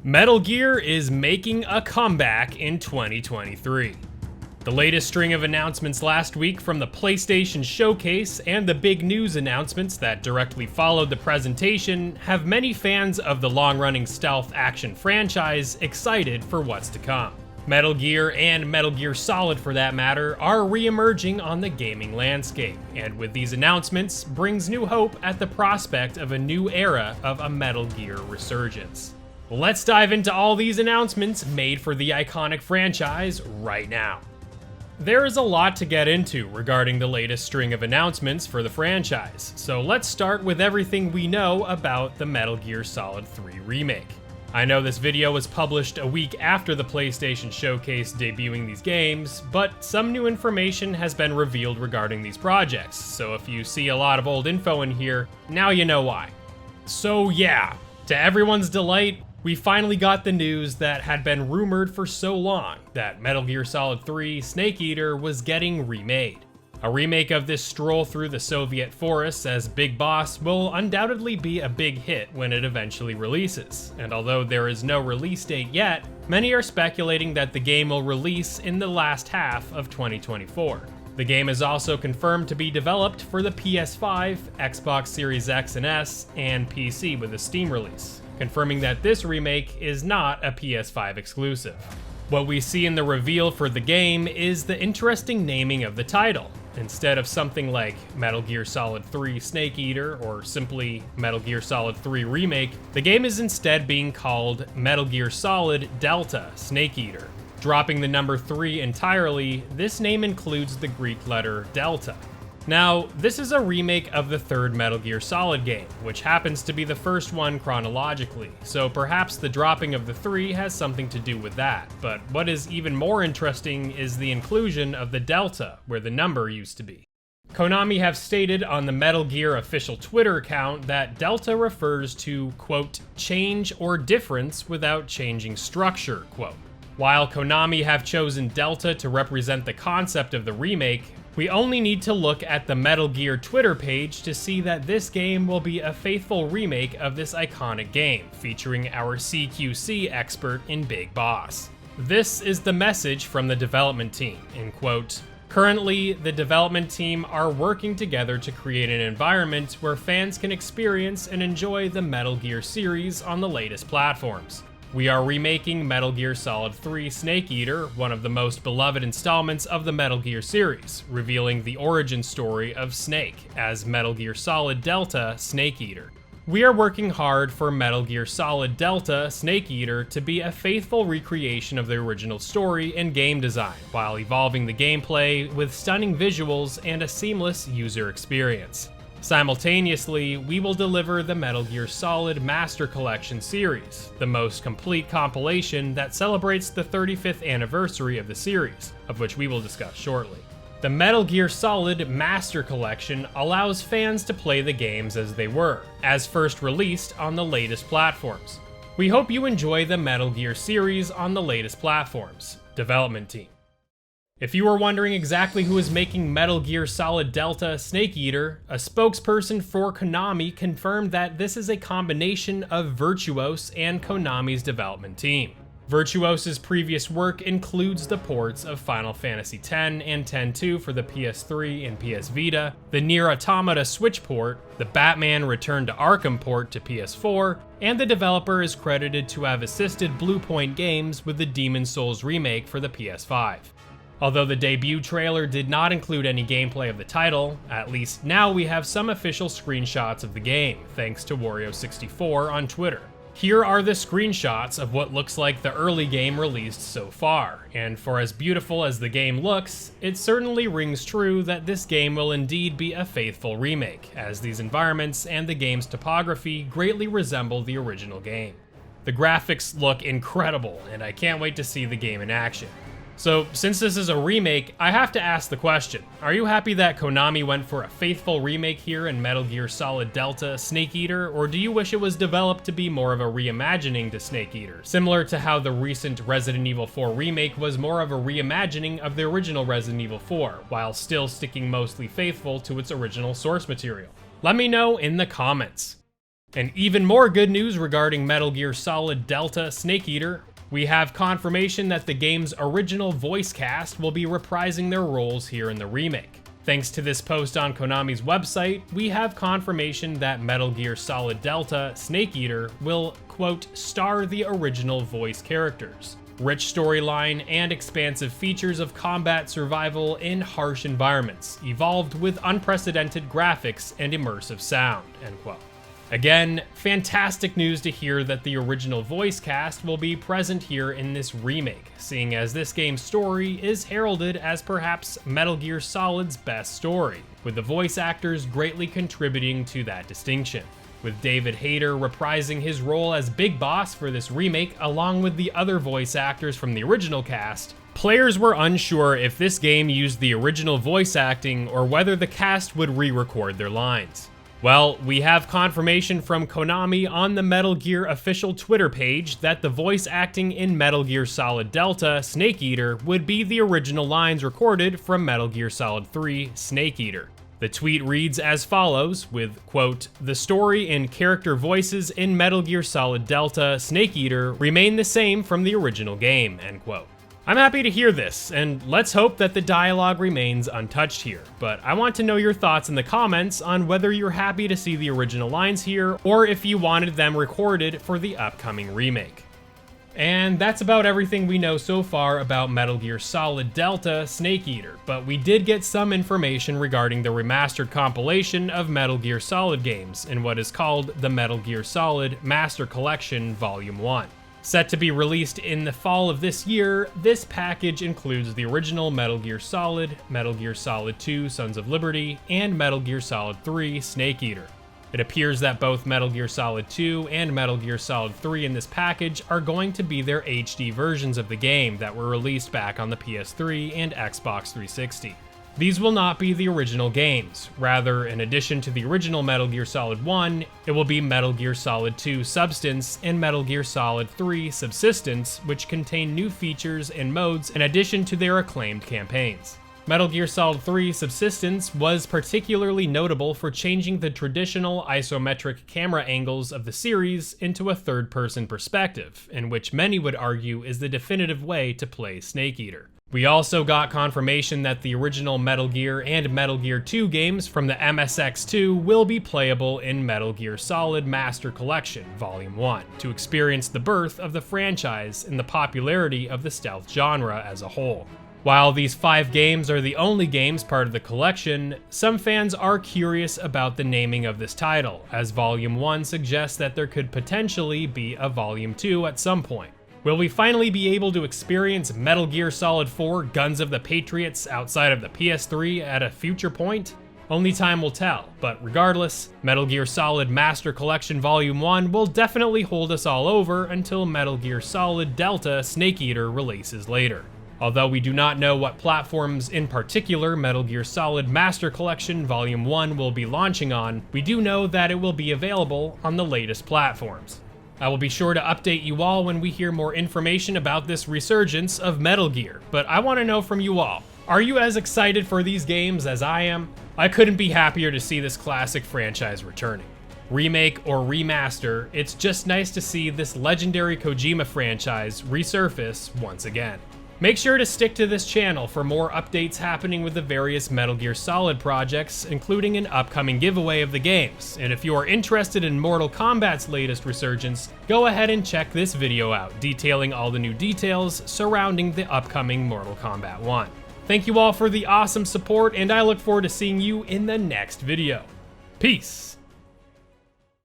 Metal Gear is making a comeback in 2023. The latest string of announcements last week from the PlayStation Showcase and the big news announcements that directly followed the presentation have many fans of the long-running stealth action franchise excited for what's to come. Metal Gear, and Metal Gear Solid for that matter, are re-emerging on the gaming landscape, and with these announcements brings new hope at the prospect of a new era of a Metal Gear resurgence. Let's dive into all these announcements made for the iconic franchise right now. There is a lot to get into regarding the latest string of announcements for the franchise, so let's start with everything we know about the Metal Gear Solid 3 remake. I know this video was published a week after the PlayStation Showcase debuting these games, but some new information has been revealed regarding these projects, so if you see a lot of old info in here, now you know why. So yeah, to everyone's delight, we finally got the news that had been rumored for so long, that Metal Gear Solid 3 Snake Eater was getting remade. A remake of this stroll through the Soviet forests as Big Boss will undoubtedly be a big hit when it eventually releases, and although there is no release date yet, many are speculating that the game will release in the last half of 2024. The game is also confirmed to be developed for the PS5, Xbox Series X and S, and PC with a Steam release, confirming that this remake is not a PS5 exclusive. What we see in the reveal for the game is the interesting naming of the title. Instead of something like Metal Gear Solid 3 Snake Eater or simply Metal Gear Solid 3 Remake, the game is instead being called Metal Gear Solid Delta Snake Eater. Dropping the number 3 entirely, this name includes the Greek letter Delta. Now, this is a remake of the third Metal Gear Solid game, which happens to be the first one chronologically, so perhaps the dropping of the 3 has something to do with that. But what is even more interesting is the inclusion of the Delta, where the number used to be. Konami have stated on the Metal Gear official Twitter account that Delta refers to, quote, change or difference without changing structure, quote. While Konami have chosen Delta to represent the concept of the remake, we only need to look at the Metal Gear Twitter page to see that this game will be a faithful remake of this iconic game, featuring our CQC expert in Big Boss. This is the message from the development team, in quote, currently, the development team are working together to create an environment where fans can experience and enjoy the Metal Gear series on the latest platforms. We are remaking Metal Gear Solid 3 Snake Eater, one of the most beloved installments of the Metal Gear series, revealing the origin story of Snake as Metal Gear Solid Delta Snake Eater. We are working hard for Metal Gear Solid Delta Snake Eater to be a faithful recreation of the original story and game design, while evolving the gameplay with stunning visuals and a seamless user experience. Simultaneously, we will deliver the Metal Gear Solid Master Collection series, the most complete compilation that celebrates the 35th anniversary of the series, of which we will discuss shortly. The Metal Gear Solid Master Collection allows fans to play the games as they were, as first released on the latest platforms. We hope you enjoy the Metal Gear series on the latest platforms. Development team. If you were wondering exactly who is making Metal Gear Solid Delta Snake Eater, a spokesperson for Konami confirmed that this is a combination of Virtuos and Konami's development team. Virtuos's previous work includes the ports of Final Fantasy X and X-2 for the PS3 and PS Vita, the Nier Automata Switch port, the Batman Return to Arkham port to PS4, and the developer is credited to have assisted Bluepoint Games with the Demon's Souls remake for the PS5. Although the debut trailer did not include any gameplay of the title, at least now we have some official screenshots of the game, thanks to Wario64 on Twitter. Here are the screenshots of what looks like the early game released so far, and for as beautiful as the game looks, it certainly rings true that this game will indeed be a faithful remake, as these environments and the game's topography greatly resemble the original game. The graphics look incredible, and I can't wait to see the game in action. So, since this is a remake, I have to ask the question, are you happy that Konami went for a faithful remake here in Metal Gear Solid Delta Snake Eater, or do you wish it was developed to be more of a reimagining to Snake Eater, similar to how the recent Resident Evil 4 remake was more of a reimagining of the original Resident Evil 4, while still sticking mostly faithful to its original source material? Let me know in the comments. And even more good news regarding Metal Gear Solid Delta Snake Eater. We have confirmation that the game's original voice cast will be reprising their roles here in the remake. Thanks to this post on Konami's website, we have confirmation that Metal Gear Solid Delta Snake Eater will, quote, star the original voice characters. Rich storyline and expansive features of combat survival in harsh environments, evolved with unprecedented graphics and immersive sound, end quote. Again, fantastic news to hear that the original voice cast will be present here in this remake, seeing as this game's story is heralded as perhaps Metal Gear Solid's best story, with the voice actors greatly contributing to that distinction. With David Hayter reprising his role as Big Boss for this remake along with the other voice actors from the original cast, players were unsure if this game used the original voice acting or whether the cast would re-record their lines. Well, we have confirmation from Konami on the Metal Gear official Twitter page that the voice acting in Metal Gear Solid Delta Snake Eater would be the original lines recorded from Metal Gear Solid 3 Snake Eater. The tweet reads as follows, with, quote, "The story and character voices in Metal Gear Solid Delta Snake Eater remain the same from the original game," end quote. I'm happy to hear this, and let's hope that the dialogue remains untouched here, but I want to know your thoughts in the comments on whether you're happy to see the original lines here, or if you wanted them recorded for the upcoming remake. And that's about everything we know so far about Metal Gear Solid Delta Snake Eater, but we did get some information regarding the remastered compilation of Metal Gear Solid games in what is called the Metal Gear Solid Master Collection Volume 1. Set to be released in the fall of this year, this package includes the original Metal Gear Solid 2 Sons of Liberty, and Metal Gear Solid 3 Snake Eater. It appears that both Metal Gear Solid 2 and Metal Gear Solid 3 in this package are going to be their HD versions of the game that were released back on the PS3 and Xbox 360. These will not be the original games. Rather, in addition to the original Metal Gear Solid 1, it will be Metal Gear Solid 2 Substance and Metal Gear Solid 3 Subsistence, which contain new features and modes in addition to their acclaimed campaigns. Metal Gear Solid 3 Subsistence was particularly notable for changing the traditional isometric camera angles of the series into a third-person perspective, in which many would argue is the definitive way to play Snake Eater. We also got confirmation that the original Metal Gear and Metal Gear 2 games from the MSX2 will be playable in Metal Gear Solid Master Collection Volume 1, to experience the birth of the franchise and the popularity of the stealth genre as a whole. While these 5 games are the only games part of the collection, some fans are curious about the naming of this title, as Volume 1 suggests that there could potentially be a Volume 2 at some point. Will we finally be able to experience Metal Gear Solid 4 Guns of the Patriots outside of the PS3 at a future point? Only time will tell, but regardless, Metal Gear Solid Master Collection Volume 1 will definitely hold us all over until Metal Gear Solid Delta Snake Eater releases later. Although we do not know what platforms in particular Metal Gear Solid Master Collection Volume 1 will be launching on, we do know that it will be available on the latest platforms. I will be sure to update you all when we hear more information about this resurgence of Metal Gear, but I want to know from you all, are you as excited for these games as I am? I couldn't be happier to see this classic franchise returning. Remake or remaster, it's just nice to see this legendary Kojima franchise resurface once again. Make sure to stick to this channel for more updates happening with the various Metal Gear Solid projects, including an upcoming giveaway of the games. And if you are interested in Mortal Kombat's latest resurgence, go ahead and check this video out, detailing all the new details surrounding the upcoming Mortal Kombat 1. Thank you all for the awesome support, and I look forward to seeing you in the next video. Peace!